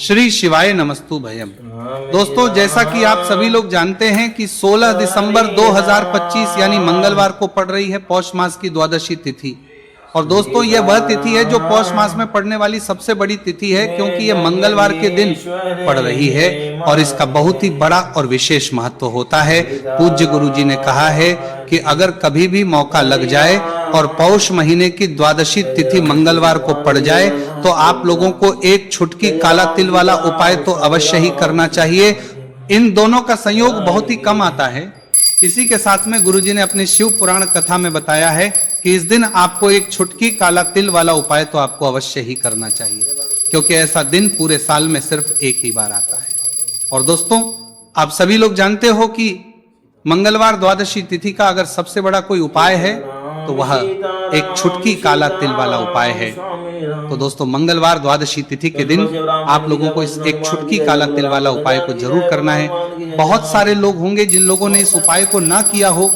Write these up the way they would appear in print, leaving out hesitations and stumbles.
श्री शिवाय नमस्तु भयम। दोस्तों, जैसा कि आप सभी लोग जानते हैं कि 16 दिसंबर 2025 यानी मंगलवार को पड़ रही है पौष मास की द्वादशी तिथि। और दोस्तों, यह वह तिथि है जो पौष मास में पड़ने वाली सबसे बड़ी तिथि है, क्योंकि यह मंगलवार के दिन पड़ रही है और इसका बहुत ही बड़ा और विशेष महत्व होता है। पूज्य गुरुजी ने कहा है कि अगर कभी भी मौका लग जाए और पौष महीने की द्वादशी तिथि मंगलवार को पड़ जाए तो आप लोगों को एक छुटकी काला तिल वाला उपाय तो अवश्य ही करना चाहिए। इन दोनों का संयोग बहुत ही कम आता है। इसी के साथ में गुरुजी ने अपनी शिव पुराण कथा में बताया है कि इस दिन आपको एक छुटकी काला तिल वाला उपाय तो आपको अवश्य ही करना चाहिए, क्योंकि ऐसा दिन पूरे साल में सिर्फ एक ही बार आता है। और दोस्तों, आप सभी लोग जानते हो कि मंगलवार द्वादशी तिथि का अगर सबसे बड़ा कोई उपाय है तो वह एक छुटकी काला तिल वाला उपाय है। तो दोस्तों, मंगलवार द्वादशी तिथि के दिन आप लोगों को इस एक छुटकी काला तिल वाला उपाय को जरूर करना है। बहुत सारे लोग होंगे जिन लोगों ने इस उपाय को ना किया हो,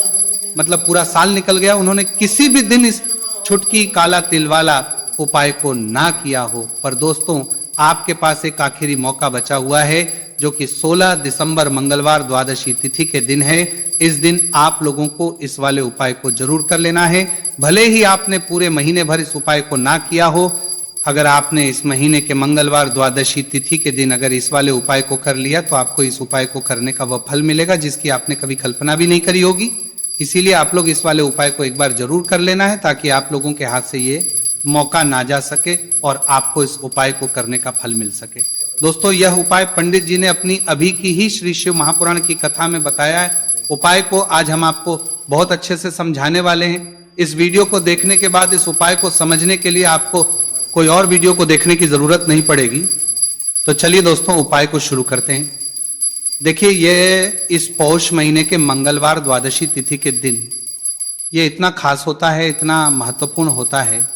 मतलब पूरा साल निकल गया, उन्होंने किसी भी दिन इस छुटकी काला तिल वाला उपाय को ना किया हो। पर दोस्तों, आपके पास एक आखिरी मौका बचा हुआ है, जो कि 16 दिसंबर मंगलवार द्वादशी तिथि के दिन है। इस दिन आप लोगों को इस वाले उपाय को जरूर कर लेना है। भले ही आपने पूरे महीने भर इस उपाय को ना किया हो, अगर आपने इस महीने के मंगलवार द्वादशी तिथि के दिन अगर इस वाले उपाय को कर लिया तो आपको इस उपाय को करने का वह फल मिलेगा जिसकी आपने कभी कल्पना भी नहीं करी होगी। इसीलिए आप लोग इस वाले उपाय को एक बार जरूर कर लेना है, ताकि आप लोगों के हाथ से ये मौका ना जा सके और आपको इस उपाय को करने का फल मिल सके। दोस्तों, यह उपाय पंडित जी ने अपनी अभी की ही श्री शिव महापुराण की कथा में बताया है। उपाय को आज हम आपको बहुत अच्छे से समझाने वाले हैं। इस वीडियो को देखने के बाद इस उपाय को समझने के लिए आपको कोई और वीडियो को देखने की जरूरत नहीं पड़ेगी। तो चलिए दोस्तों, उपाय को शुरू करते हैं। देखिए, ये इस पौष महीने के मंगलवार द्वादशी तिथि के दिन ये इतना खास होता है, इतना महत्वपूर्ण होता है,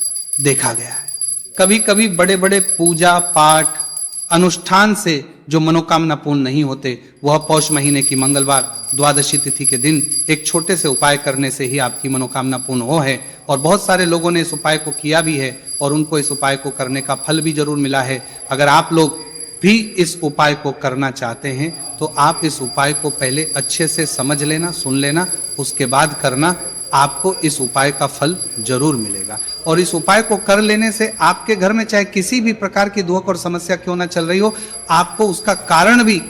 देखा गया है। कभी कभी बड़े बड़े पूजा पाठ अनुष्ठान से जो मनोकामना पूर्ण नहीं होते, वह पौष महीने की मंगलवार द्वादशी तिथि के दिन एक छोटे से उपाय करने से ही आपकी मनोकामना पूर्ण हो है। और बहुत सारे लोगों ने इस उपाय को किया भी है और उनको इस उपाय को करने का फल भी जरूर मिला है। अगर आप लोग भी इस उपाय को करना चाहते हैं तो आप इस उपाय को पहले अच्छे से समझ लेना, सुन लेना, उसके बाद करना। आपको इस उपाय का फल जरूर मिलेगा। और इस उपाय को कर लेने से आपके घर में चाहे किसी भी प्रकार की दुख और समस्या क्यों ना चल रही हो, आपको उसका कारण भी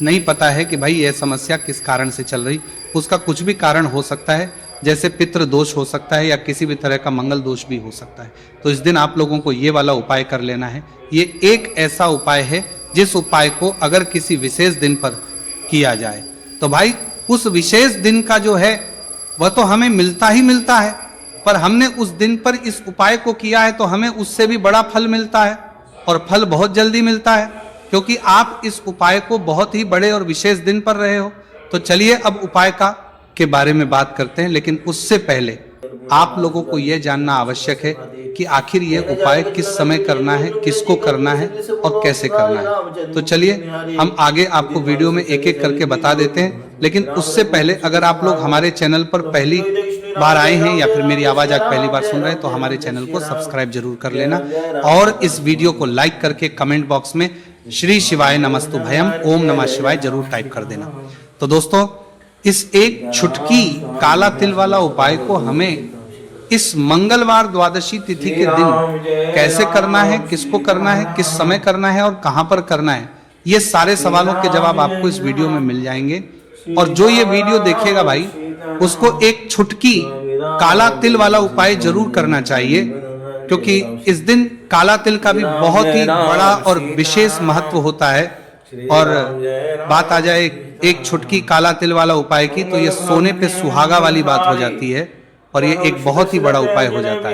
नहीं पता है कि भाई यह समस्या किस कारण से चल रही। उसका कुछ भी कारण हो सकता है, जैसे पितृ दोष हो सकता है या किसी भी तरह का मंगल दोष भी हो सकता है। तो इस दिन आप लोगों को ये वाला उपाय कर लेना है। ये एक ऐसा उपाय है जिस उपाय को अगर किसी विशेष दिन पर किया जाए तो भाई उस विशेष दिन का जो है वह तो हमें मिलता ही मिलता है, पर हमने उस दिन पर इस उपाय को किया है तो हमें उससे भी बड़ा फल मिलता है, और फल बहुत जल्दी मिलता है, क्योंकि आप इस उपाय को बहुत ही बड़े और विशेष दिन पर रहे हो। तो चलिए अब उपाय के बारे में बात करते हैं, लेकिन उससे पहले आप लोगों को यह जानना आवश्यक है कि आखिर ये उपाय किस समय करना है, किसको करना है और कैसे करना है। तो चलिए हम आगे आपको वीडियो में एक एक करके बता देते हैं। लेकिन उससे पहले अगर आप लोग हमारे चैनल पर पहली बार आए हैं या फिर मेरी आवाज आज पहली बार सुन रहे हैं तो हमारे चैनल को सब्सक्राइब जरूर कर लेना, और इस वीडियो को लाइक करके कमेंट बॉक्स में श्री शिवाय नमस्तु भयम ओम नमः शिवाय जरूर टाइप कर देना। तो दोस्तों, इस एक छुटकी काला तिल वाला उपाय को हमें इस मंगलवार द्वादशी तिथि के दिन कैसे करना है, किसको करना है, किस समय करना है और कहां पर करना है, ये सारे सवालों के जवाब आपको इस वीडियो में मिल जाएंगे। और जो ये वीडियो देखेगा भाई, उसको एक छुटकी काला तिल वाला उपाय जरूर करना चाहिए, क्योंकि इस दिन काला तिल का भी बहुत ही बड़ा और विशेष महत्व होता है। और बात आ जाए एक छुटकी काला तिल वाला उपाय की, तो ये सोने पे सुहागा वाली बात हो जाती है और ये एक बहुत ही बड़ा उपाय हो जाता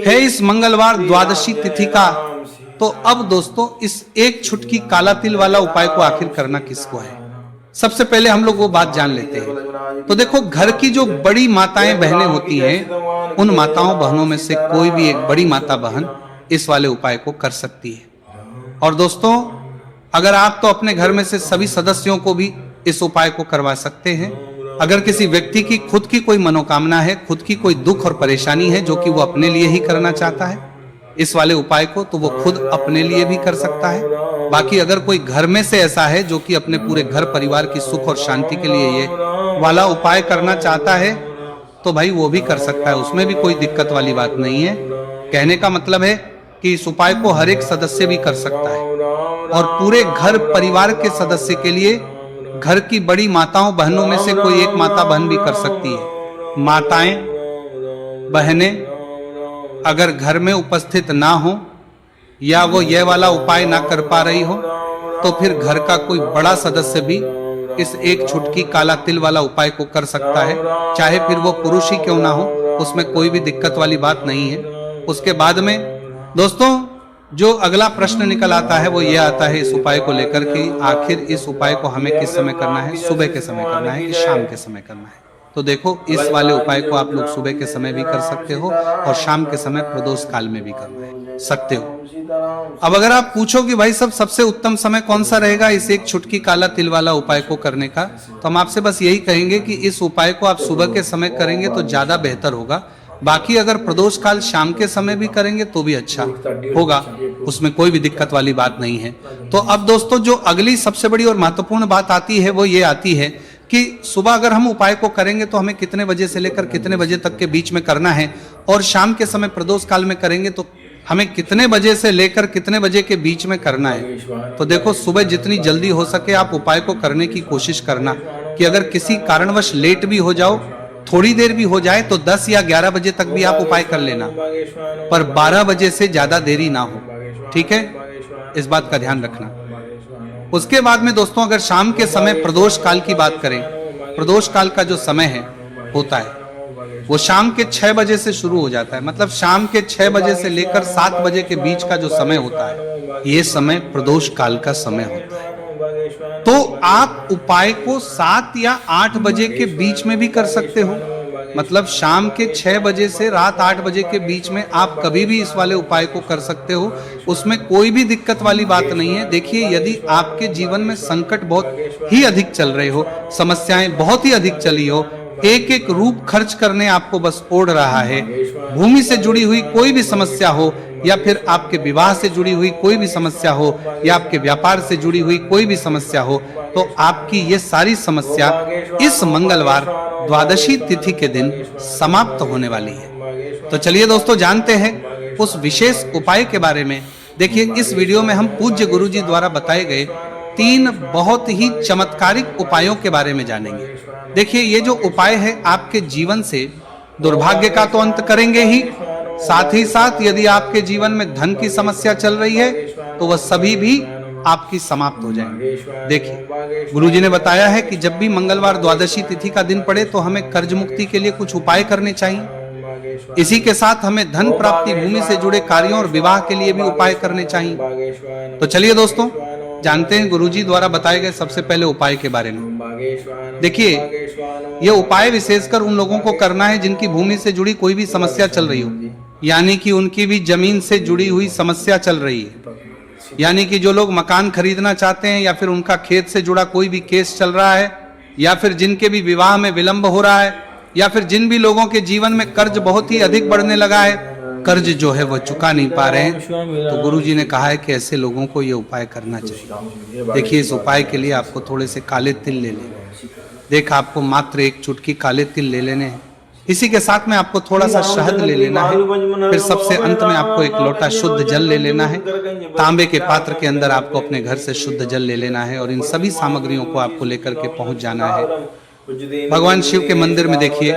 है इस मंगलवार द्वादशी तिथि का। तो अब दोस्तों, इस एक छुटकी काला तिल वाला उपाय को आखिर करना किसको है, सबसे पहले हम लोग वो बात जान लेते हैं। तो देखो, घर की जो बड़ी माताएं बहनें होती हैं, उन माताओं बहनों में से कोई भी एक बड़ी माता बहन इस वाले उपाय को कर सकती है। और दोस्तों, अगर आप तो अपने घर में से सभी सदस्यों को भी इस उपाय को करवा सकते हैं। अगर किसी व्यक्ति की खुद की कोई मनोकामना है, खुद की कोई दुख और परेशानी है जो कि वो अपने लिए ही करना चाहता है इस वाले उपाय को, तो वो खुद अपने लिए भी कर सकता है बाकी अगर कोई घर में से ऐसा है जो कि अपने पूरे घर परिवार की सुख और शांति के लिए ये वाला उपाय करना चाहता है तो भाई वो भी कर सकता है, उसमें भी कोई दिक्कत वाली बात नहीं है। कहने का मतलब है कि इस उपाय को हर एक सदस्य भी कर सकता है और पूरे घर परिवार के सदस्य के लिए घर की बड़ी माताओं बहनों में से कोई एक माता बहन भी कर सकती है। माताएं बहनें अगर घर में उपस्थित ना हो या वो ये वाला उपाय ना कर पा रही हो तो फिर घर का कोई बड़ा सदस्य भी इस एक छुटकी काला तिल वाला उपाय को कर सकता है, चाहे फिर वो पुरुष ही क्यों ना हो, उसमें कोई भी दिक्कत वाली बात नहीं है। उसके बाद में दोस्तों जो अगला प्रश्न निकल आता है वो ये आता है इस उपाय को लेकर कि आखिर इस उपाय को हमें किस समय करना है, सुबह के समय करना है कि शाम के समय करना है। तो देखो इस वाले उपाय को आप लोग सुबह के समय भी कर सकते हो और शाम के समय प्रदोष काल में भी कर सकते हो। अब अगर आप पूछो कि भाई सब सबसे उत्तम समय कौन सा रहेगा इस एक छुटकी काला तिल वाला उपाय को करने का, तो हम आपसे बस यही कहेंगे कि इस उपाय को आप सुबह के समय करेंगे तो ज्यादा बेहतर होगा। बाकी अगर प्रदोष काल शाम के समय भी करेंगे तो भी अच्छा होगा, उसमें कोई भी दिक्कत वाली बात नहीं है। तो अब दोस्तों जो अगली सबसे बड़ी और महत्वपूर्ण बात आती है वो ये आती है कि सुबह अगर हम उपाय को करेंगे तो हमें कितने बजे से लेकर कितने बजे तक के बीच में करना है, और शाम के समय प्रदोष काल में करेंगे तो हमें कितने बजे से लेकर कितने बजे के बीच में करना है। तो देखो सुबह जितनी जल्दी हो सके आप उपाय को करने की कोशिश करना कि अगर किसी कारणवश लेट भी हो जाओ, थोड़ी देर भी हो जाए तो 10 या 11 बजे तक भी आप उपाय कर लेना, पर 12 बजे से ज्यादा देरी ना हो, ठीक है, इस बात का ध्यान रखना। उसके बाद में दोस्तों अगर शाम के समय प्रदोष काल की बात करें, प्रदोष काल का जो समय है होता है वो शाम के 6 बजे से शुरू हो जाता है, मतलब शाम के 6 बजे से लेकर 7 बजे के बीच का जो समय होता है ये समय प्रदोष काल का समय होता है। तो आप उपाय को 7 या 8 बजे के बीच में भी कर सकते हो, मतलब शाम के 6 बजे से रात 8 बजे के बीच में आप कभी भी इस वाले उपाय को कर सकते हो, उसमें कोई भी दिक्कत वाली बात नहीं है। देखिए यदि आपके जीवन में संकट बहुत ही अधिक चल रहे हो, समस्याएं बहुत ही अधिक चली हो, एक एक रूप खर्च करने आपको बस ओढ़ रहा है, भूमि से जुड़ी हुई कोई भी समस्या हो या फिर आपके विवाह से जुड़ी हुई कोई भी समस्या हो या आपके व्यापार से जुड़ी हुई कोई भी समस्या हो, तो आपकी ये सारी समस्या इस मंगलवार द्वादशी तिथि के दिन समाप्त होने वाली है। तो चलिए दोस्तों जानते हैं उस विशेष उपाय के बारे में। देखिए इस वीडियो में हम पूज्य गुरुजी द्वारा बताए गए 3 बहुत ही चमत्कारिक उपायों के बारे में जानेंगे। देखिए ये जो उपाय है आपके जीवन से दुर्भाग्य का तो अंत करेंगे ही, साथ ही साथ यदि आपके जीवन में धन की समस्या चल रही है तो वह सभी भी आपकी समाप्त हो जाएंगे। देखिए गुरुजी ने बताया है कि जब भी मंगलवार द्वादशी तिथि का दिन पड़े तो हमें कर्ज मुक्ति के लिए कुछ उपाय करने चाहिए, इसी के साथ हमें धन प्राप्ति, भूमि से जुड़े कार्यों और विवाह के लिए भी उपाय करने चाहिए। तो चलिए दोस्तों जानते हैं गुरुजी द्वारा बताए गए सबसे पहले उपाय के बारे में। देखिए यह उपाय विशेषकर उन लोगों को करना है जिनकी भूमि से जुड़ी कोई भी समस्या चल रही हो, यानी कि उनकी भी जमीन से जुड़ी हुई समस्या चल रही है, यानी कि जो लोग मकान खरीदना चाहते हैं या फिर उनका खेत से जुड़ा कोई भी केस चल रहा है, या फिर जिनके भी विवाह में विलंब हो रहा है, या फिर जिन भी लोगों के जीवन में कर्ज बहुत ही अधिक बढ़ने लगा है, कर्ज जो है वो चुका नहीं पा रहे हैं, तो गुरुजी ने कहा है कि ऐसे लोगों को ये उपाय करना चाहिए। देखिए इस उपाय के लिए आपको थोड़े से काले तिल ले लेने, देख आपको मात्र एक चुटकी काले तिल ले लेने हैं, इसी के साथ में आपको थोड़ा सा शहद ले लेना है, फिर सबसे अंत में आपको एक लोटा शुद्ध जल ले लेना है, तांबे के पात्र के अंदर आपको अपने घर से शुद्ध जल ले लेना है और इन सभी सामग्रियों को आपको लेकर के पहुंच जाना है भगवान शिव के मंदिर में। देखिए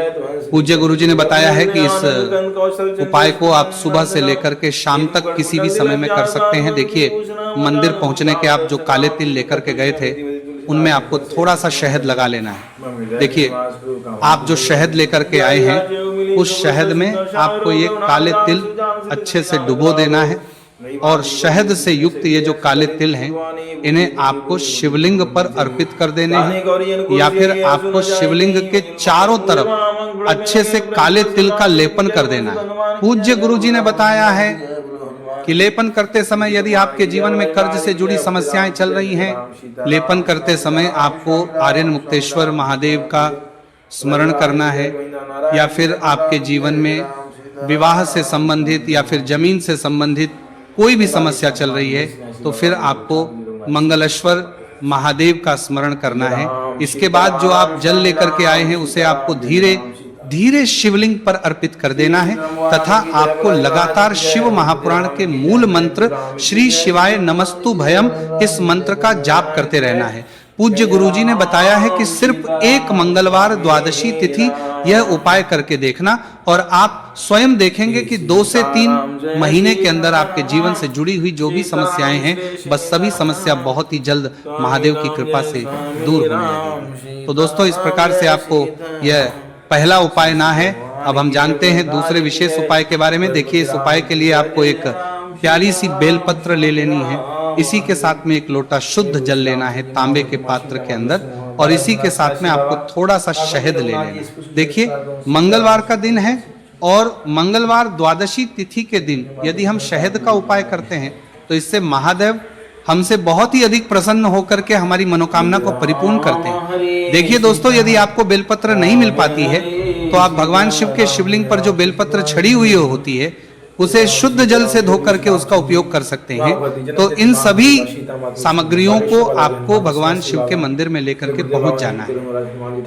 पूज्य गुरुजी ने बताया है कि इस उपाय को आप सुबह से लेकर के शाम तक किसी भी समय में कर सकते हैं। देखिए मंदिर पहुंचने के आप जो काले तिल लेकर के गए थे उनमें आपको थोड़ा सा शहद लगा लेना है। देखिए आप जो शहद लेकर के आए हैं उस शहद में आपको ये काले तिल अच्छे से डुबो देना है और शहद से युक्त ये जो काले तिल हैं इन्हें आपको शिवलिंग पर अर्पित कर देने हैं, या फिर आपको शिवलिंग के चारों तरफ अच्छे से काले तिल का लेपन कर देना है। पूज्य गुरुजी ने बताया है कि लेपन करते समय यदि आपके जीवन में कर्ज से जुड़ी समस्याएं चल रही हैं, लेपन करते समय आपको आर्यन मुक्तेश्वर महादेव का स्मरण करना है, या फिर आपके जीवन में विवाह से संबंधित या फिर जमीन से संबंधित कोई भी समस्या चल रही है तो फिर आपको मंगलेश्वर महादेव का स्मरण करना है। इसके बाद जो आप जल लेकर के आए हैं उसे आपको धीरे धीरे शिवलिंग पर अर्पित कर देना है तथा आपको लगातार शिव महापुराण के मूल मंत्र श्री शिवाय नमस्तु भयम इस मंत्र का जाप करते रहना है। पूज्य गुरुजी ने बताया है कि सिर्फ एक मंगलवार द्वादशी तिथि यह उपाय करके देखना और आप स्वयं देखेंगे कि 2 से 3 महीने के अंदर आपके जीवन से जुड़ी हुई जो भी समस्याएं हैं बस सभी समस्या बहुत ही जल्द महादेव की कृपा से दूर होने लगेगी। तो दोस्तों इस प्रकार से आपको यह पहला उपाय ना है। अब हम जानते हैं दूसरे विशेष उपाय के बारे में। देखिए इस उपाय के लिए आपको एक प्यारी सी बेलपत्र ले लेनी है, इसी के साथ में एक लोटा शुद्ध जल लेना है तांबे के पात्र के अंदर और इसी के साथ में आपको थोड़ा सा शहद ले लेना है। देखिए मंगलवार का दिन है और मंगलवार द्वादशी तिथि के दिन यदि हम शहद का उपाय करते हैं तो इससे महादेव हमसे बहुत ही अधिक प्रसन्न होकर के हमारी मनोकामना को परिपूर्ण करते हैं। देखिए दोस्तों यदि आपको बेलपत्र नहीं मिल पाती है तो आप भगवान शिव के शिवलिंग पर जो बेलपत्र छड़ी हुई होती है उसे शुद्ध जल से धो करके उसका उपयोग कर सकते हैं। तो इन सभी सामग्रियों को आपको भगवान शिव के मंदिर में लेकर के पहुंच जाना है।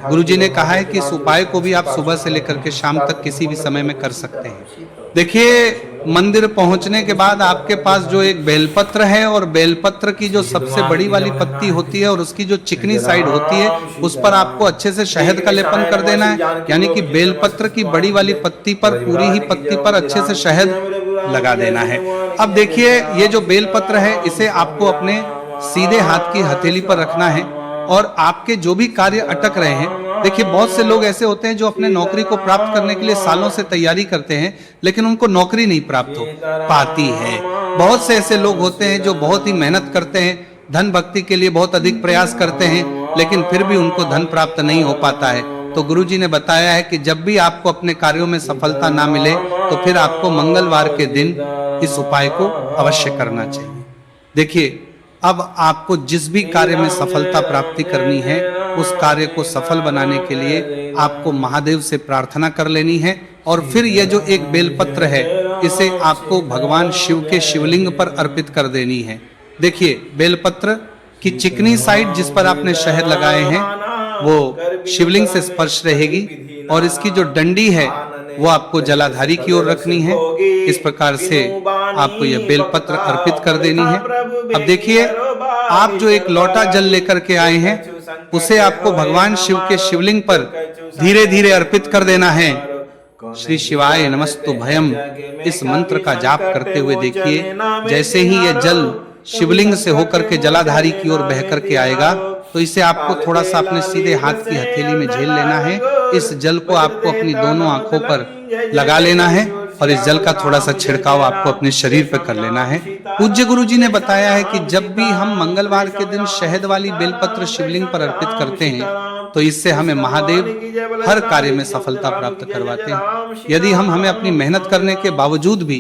गुरुजी ने कहा है कि इस उपाय को भी आप सुबह से लेकर के शाम तक किसी भी समय में कर सकते हैं। देखिए मंदिर पहुंचने के बाद आपके पास जो एक बेलपत्र है और बेलपत्र की जो सबसे बड़ी वाली पत्ती होती है और उसकी जो चिकनी साइड होती है उस पर आपको अच्छे से शहद का लेपन कर देना है। यानी कि बेलपत्र की बड़ी वाली पत्ती पर पूरी ही पत्ती पर अच्छे से शहद लगा देना है। अब देखिए ये जो बेलपत्र है इसे आपको अपने सीधे हाथ की हथेली पर रखना है और आपके जो भी कार्य अटक रहे हैं, देखिए बहुत से लोग ऐसे होते हैं जो अपने नौकरी को प्राप्त करने के लिए सालों से तैयारी करते हैं लेकिन उनको नौकरी नहीं प्राप्त हो पाती है। बहुत से ऐसे लोग होते हैं जो बहुत ही मेहनत करते हैं, धन भक्ति के लिए बहुत अधिक प्रयास करते हैं लेकिन फिर भी उनको धन प्राप्त नहीं हो पाता है। तो गुरुजी ने बताया है कि जब भी आपको अपने कार्यों में सफलता ना मिले तो फिर आपको मंगलवार के दिन इस उपाय को अवश्य करना चाहिए। देखिए अब आपको जिस भी कार्य में सफलता प्राप्ति करनी है उस कार्य को सफल बनाने के लिए आपको महादेव से प्रार्थना कर लेनी है और फिर यह जो एक बेलपत्र है इसे आपको भगवान शिव के शिवलिंग पर अर्पित कर देनी है। देखिए बेलपत्र की चिकनी साइड जिस पर आपने शहद लगाए हैं वो शिवलिंग से स्पर्श रहेगी और इसकी जो डंडी है वो आपको जलाधारी की ओर रखनी है। इस प्रकार से आपको यह बेलपत्र अर्पित कर देनी है। अब देखिए आप जो एक लोटा जल लेकर के आए हैं उसे आपको भगवान शिव के शिवलिंग पर धीरे धीरे अर्पित कर देना है। श्री शिवाय नमस्तु भयम इस मंत्र का जाप करते हुए देखिए जैसे ही यह जल शिवलिंग से होकर के जलाधारी की ओर बह करके आएगा तो इसे आपको थोड़ा सा अपने सीधे हाथ की हथेली में झेल लेना है। इस जल को आपको अपनी दोनों आंखों पर लगा लेना है और इस जल का थोड़ा सा छिड़काव आपको अपने शरीर पर कर लेना है। पूज्य गुरुजी ने बताया है कि जब भी हम मंगलवार के दिन शहद वाली बेलपत्र शिवलिंग पर अर्पित करते हैं तो इससे हमें महादेव हर कार्य में सफलता प्राप्त करवाते हैं। यदि हमें अपनी मेहनत करने के बावजूद भी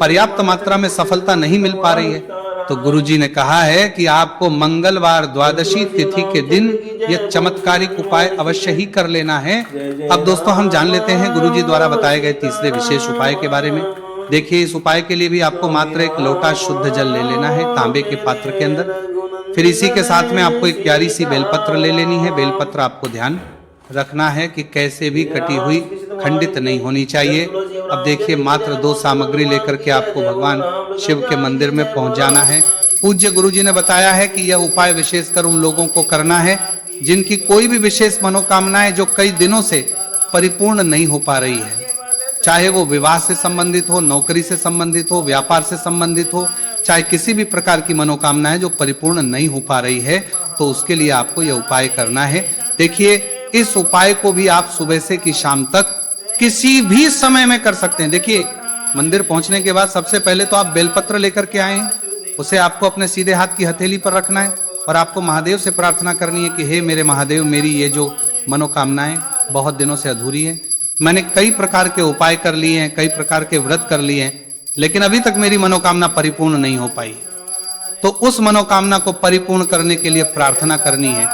पर्याप्त मात्रा में सफलता नहीं मिल पा रही है तो गुरुजी ने कहा है कि आपको मंगलवार द्वादशी तिथि के दिन यह चमत्कारिक उपाय अवश्य ही कर लेना है। अब दोस्तों हम जान लेते हैं गुरुजी द्वारा बताए गए तीसरे विशेष उपाय के बारे में। देखिए इस उपाय के लिए भी आपको मात्र एक लोटा शुद्ध जल ले लेना है तांबे के पात्र के अंदर। फिर इसी के साथ में आपको एक प्यारी सी बेलपत्र ले लेनी है। बेलपत्र आपको ध्यान रखना है कि कैसे भी कटी हुई खंडित नहीं होनी चाहिए। अब देखिए मात्र 2 सामग्री लेकर के आपको भगवान शिव के मंदिर में पहुंच जाना है। पूज्य गुरुजी ने बताया है कि यह उपाय विशेषकर उन लोगों को करना है जिनकी कोई भी विशेष मनोकामनाएं जो कई दिनों से परिपूर्ण नहीं हो पा रही है, चाहे वो विवाह से संबंधित हो, नौकरी से संबंधित हो, व्यापार से संबंधित हो, चाहे किसी भी प्रकार की मनोकामनाएं जो परिपूर्ण नहीं हो पा रही है तो उसके लिए आपको यह उपाय करना है। देखिए इस उपाय को भी आप सुबह से कि शाम तक किसी भी समय में कर सकते हैं। देखिए मंदिर पहुंचने के बाद सबसे पहले तो आप बेलपत्र लेकर के आए हैं, उसे आपको अपने सीधे हाथ की हथेली पर रखना है और आपको महादेव से प्रार्थना करनी है कि हे मेरे महादेव, मेरी ये जो मनोकामनाएं बहुत दिनों से अधूरी है, मैंने कई प्रकार के उपाय कर लिए हैं, कई प्रकार के व्रत कर लिए हैं, लेकिन अभी तक मेरी मनोकामना परिपूर्ण नहीं हो पाई। तो उस मनोकामना को परिपूर्ण करने के लिए प्रार्थना करनी है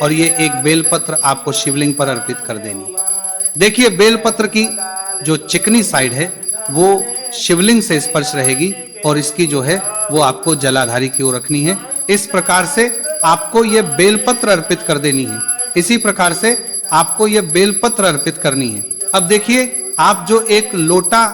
और ये एक बेलपत्र आपको शिवलिंग पर अर्पित कर देनी है। देखिए बेलपत्र की जो चिकनी साइड है वो शिवलिंग से स्पर्श रहेगी और इसकी जो है वो आपको जलाधारी की ओर रखनी है इस प्रकार से आपको ये बेलपत्र अर्पित कर देनी है। इसी प्रकार से आपको ये बेलपत्र अर्पित करनी है। अब देखिए, आप जो एक लोटा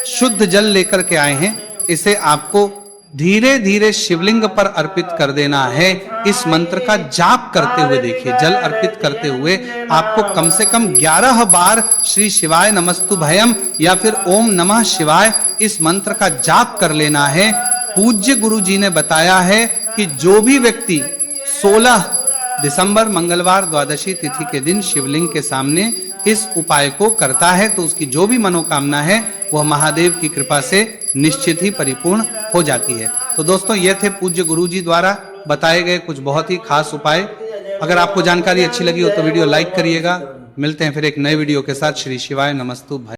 शुद्ध जल लेकर के आए हैं, इसे आपको धीरे धीरे शिवलिंग पर अर्पित कर देना है। इस मंत्र का जाप करते हुए देखिए, जल अर्पित करते हुए आपको कम से कम 11 बार श्री शिवाय नमस्तु भयम या फिर ओम नमः शिवाय इस मंत्र का जाप कर लेना है। पूज्य गुरु जी ने बताया है कि जो भी व्यक्ति 16 दिसंबर मंगलवार द्वादशी तिथि के दिन शिवलिंग के सामने इस उपाय को करता है तो उसकी जो भी मनोकामना है वह महादेव की कृपा से निश्चित ही परिपूर्ण हो जाती है। तो दोस्तों, ये थे पूज्य गुरु जी द्वारा बताए गए कुछ बहुत ही खास उपाय। अगर आपको जानकारी अच्छी लगी हो तो वीडियो लाइक करिएगा। मिलते हैं फिर एक नए वीडियो के साथ। श्री शिवाय नमस्तु भय।